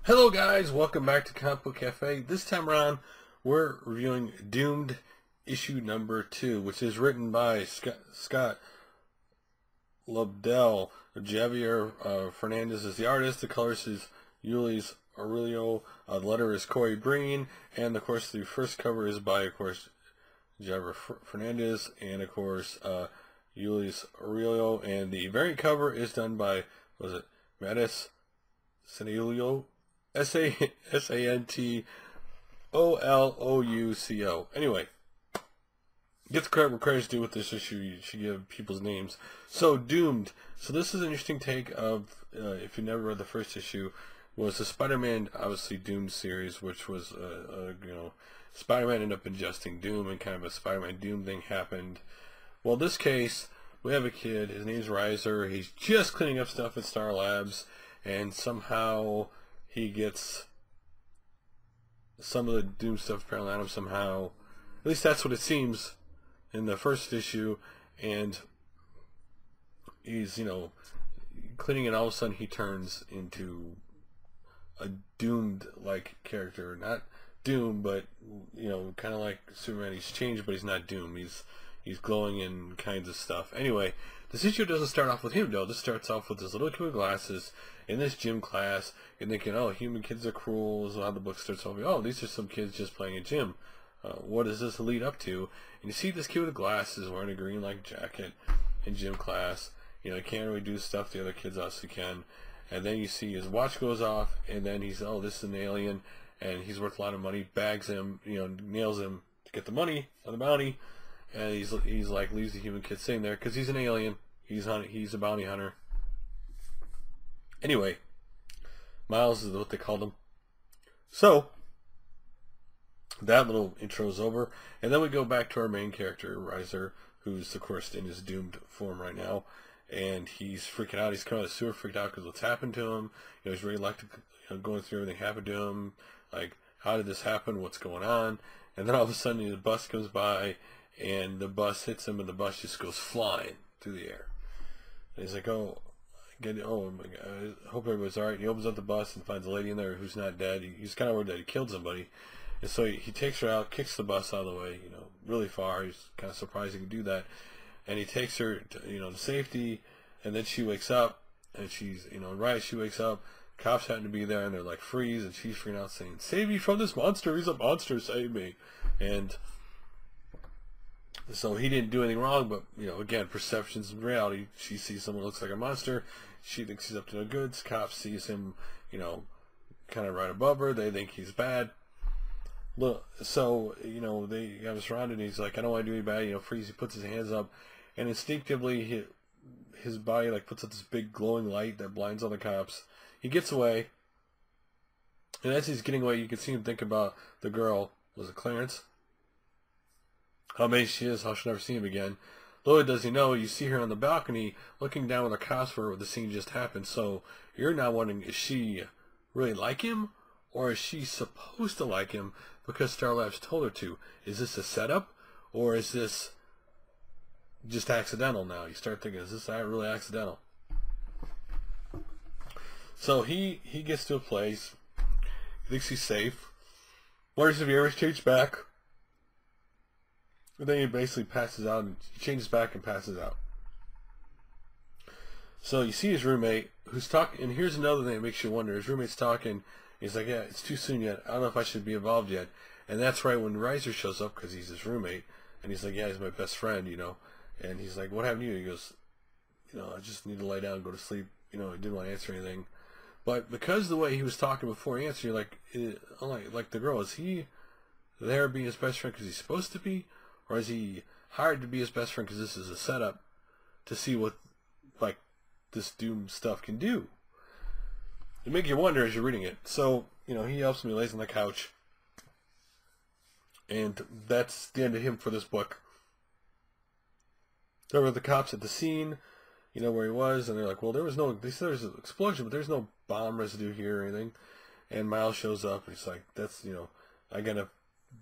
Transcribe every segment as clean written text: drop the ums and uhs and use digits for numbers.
Hello guys, welcome back to Comic Book Cafe. This time around, we're reviewing Doomed issue number 2, which is written by Scott Lobdell. Javier Fernandez is the artist. The colors is Ulises Aurelio. The letter is Corey Breen, and of course the first cover is by, of course, Javier Fernandez, and of course Ulises Aurelio, and the variant cover is done by, Mattis Santillo. Santolouco. Anyway, get the credit where credit's due with this issue. You should give people's names. So, Doomed. So this is an interesting take of, if you never read the first issue, was the Spider-Man, obviously, Doomed series, which was, Spider-Man ended up ingesting Doom, and kind of a Spider-Man Doom thing happened. Well, in this case, we have a kid. His name's Reiser. He's just cleaning up stuff at Star Labs, and somehow he gets some of the Doom stuff apparently on him somehow. At least that's what it seems in the first issue. And he's, cleaning it, all of a sudden he turns into a Doomed-like character. Not Doom, but, kind of like Superman. He's changed, but he's not Doom. He's glowing in kinds of stuff. Anyway, this issue doesn't start off with him, though. This starts off with this little kid with glasses in this gym class, and thinking, oh, human kids are cruel. Is how the book starts off. Oh, these are some kids just playing a gym. What does this lead up to? And you see this kid with glasses wearing a green jacket in gym class. He can't really do stuff the other kids also can. And then you see his watch goes off, and then he's, oh, this is an alien, and he's worth a lot of money. Bags him, nails him to get the money on the bounty. And he's like, leaves the human kid sitting there because he's an alien. He's a bounty hunter. Anyway, Miles is what they called him. So that little intro is over, and then we go back to our main character, Reiser, who's of course in his doomed form right now, and he's freaking out. He's kind of super freaked out because what's happened to him. He's really going through everything happened to him. Like, how did this happen? What's going on? And then all of a sudden, the bus comes by, and the bus hits him, and the bus just goes flying through the air. And he's like, oh my God, I hope everybody's alright. He opens up the bus and finds a lady in there who's not dead. He's kind of worried that he killed somebody. And so he takes her out, kicks the bus out of the way, really far. He's kind of surprised he can do that. And he takes her to safety, and then she wakes up, and she's, right, she wakes up. Cops happen to be there, and they're like, freeze, and she's freaking out saying, save me from this monster, he's a monster, save me. And so he didn't do anything wrong, but, again, perceptions and reality. She sees someone who looks like a monster. She thinks he's up to no good. Cops sees him, kind of right above her. They think he's bad. Look, so, they have us surrounded, and he's like, I don't want to do any bad. Freeze. He puts his hands up, and instinctively, his body, puts up this big glowing light that blinds all the cops. He gets away, and as he's getting away, you can see him think about the girl. Was it Clarence? How amazed she is, how she'll never see him again. Little does he know, you see her on the balcony looking down with the cops where the scene just happened. So you're now wondering, is she really like him? Or is she supposed to like him because Star Labs told her to? Is this a setup? Or is this just accidental now? You start thinking, is this really accidental? So he gets to a place. He thinks he's safe. Wonders if he ever changed back. And then he basically passes out, and he changes back and passes out. So you see his roommate, who's talking, and here's another thing that makes you wonder. His roommate's talking, he's like, yeah, it's too soon yet. I don't know if I should be involved yet. And that's right when Reiser shows up, because he's his roommate, and he's like, yeah, he's my best friend, And he's like, what happened to you? He goes, I just need to lay down and go to sleep. He didn't want to answer anything. But because the way he was talking before he answered, like the girl, is he there being his best friend because he's supposed to be? Or is he hired to be his best friend because this is a setup to see what, this Doom stuff can do? It makes you wonder as you're reading it. So, he helps me, lays on the couch. And that's the end of him for this book. There were the cops at the scene, where he was, and they're like, well, they said there's an explosion, but there's no bomb residue here or anything. And Miles shows up, and he's like, that's, I got enough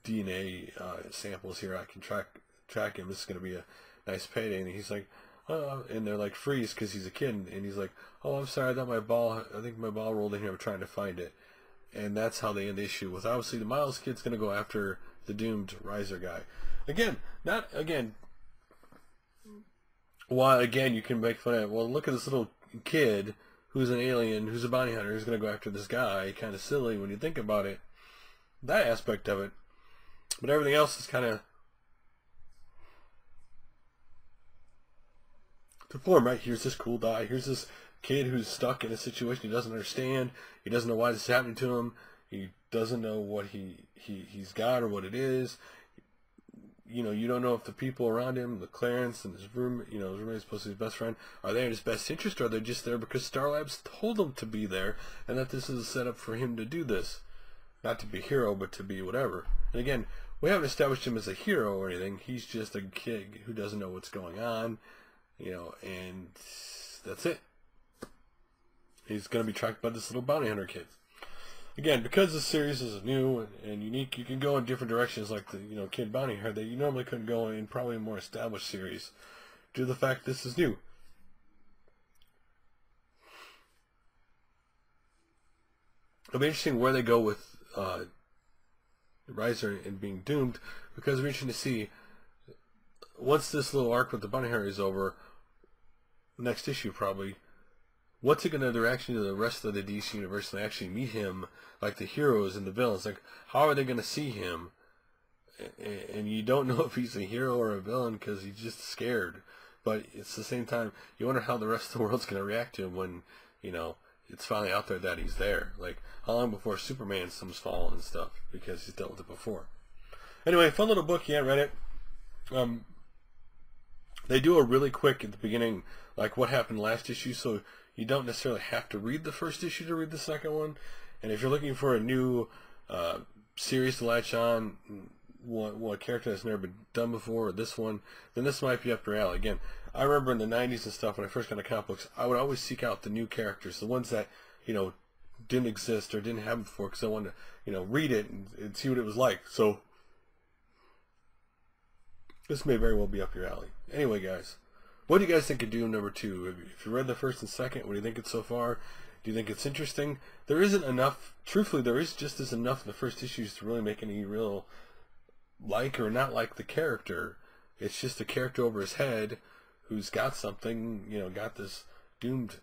DNA samples here. I can track him. This is going to be a nice payday. And he's like, and they're like, freeze, because he's a kid. And he's like, oh, I'm sorry. I think my ball rolled in here. I'm trying to find it. and that's how they end the issue. With obviously the Miles kid's going to go after the doomed Riser guy. Again, not again. While again you can make fun of, well, look at this little kid who's an alien, who's a bounty hunter, who's going to go after this guy. Kind of silly when you think about it, that aspect of it. But everything else is kind of to form, right? Here's this cool guy. Here's this kid who's stuck in a situation he doesn't understand. He doesn't know why this is happening to him. He doesn't know what he's got or what it is. You know, you don't know if the people around him, the Clarence and his room, you know, his roommate is supposed to be his best friend, are they in his best interest, or are they just there because Star Labs told them to be there, and that this is a setup for him to do this, not to be a hero, but to be whatever. And again, we haven't established him as a hero or anything. He's just a kid who doesn't know what's going on, you know, and that's it. He's going to be tracked by this little bounty hunter kid. Again, because this series is new and unique, you can go in different directions, like the Kid Bounty Hunter that you normally couldn't go in probably a more established series, due to the fact this is new. It'll be interesting where they go with Riser and being doomed, because we're interested to see once this little arc with the Bounty Hunter is over, next issue probably. What's it going to do reaction to the rest of the DC universe when they actually meet him, like the heroes and the villains? Like, how are they going to see him? And you don't know if he's a hero or a villain because he's just scared. But it's the same time, you wonder how the rest of the world's going to react to him when, you know, it's finally out there that he's there. Like, how long before Superman comes falling and stuff? Because he's dealt with it before. Anyway, fun little book. You haven't read it. They do a really quick at the beginning, like what happened last issue, so you don't necessarily have to read the first issue to read the second one. And if you're looking for a new series to latch on, what character that's never been done before, or this one, then this might be up your alley. Again, I remember in the 90s and stuff, when I first got into comic books, I would always seek out the new characters, the ones that, you know, didn't exist or didn't have before, because I wanted to, you know, read it and see what it was like. So this may very well be up your alley. Anyway, guys, what do you guys think of Doom number 2? If you read the first and second, what do you think it's so far? Do you think it's interesting? There isn't enough, truthfully, there is just as enough in the first issues to really make any real like or not like the character. It's just a character over his head who's got something, you know, got this doomed,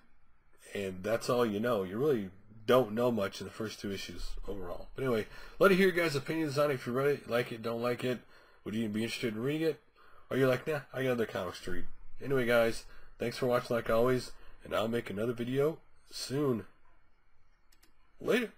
and that's all you know. You really don't know much in the first 2 issues overall. But anyway, let me hear your guys' opinions on it. If you read it, like it, don't like it, would you be interested in reading it? Or you're like, nah, I got other comics to read. Anyway, guys, thanks for watching like always, and I'll make another video soon. Later.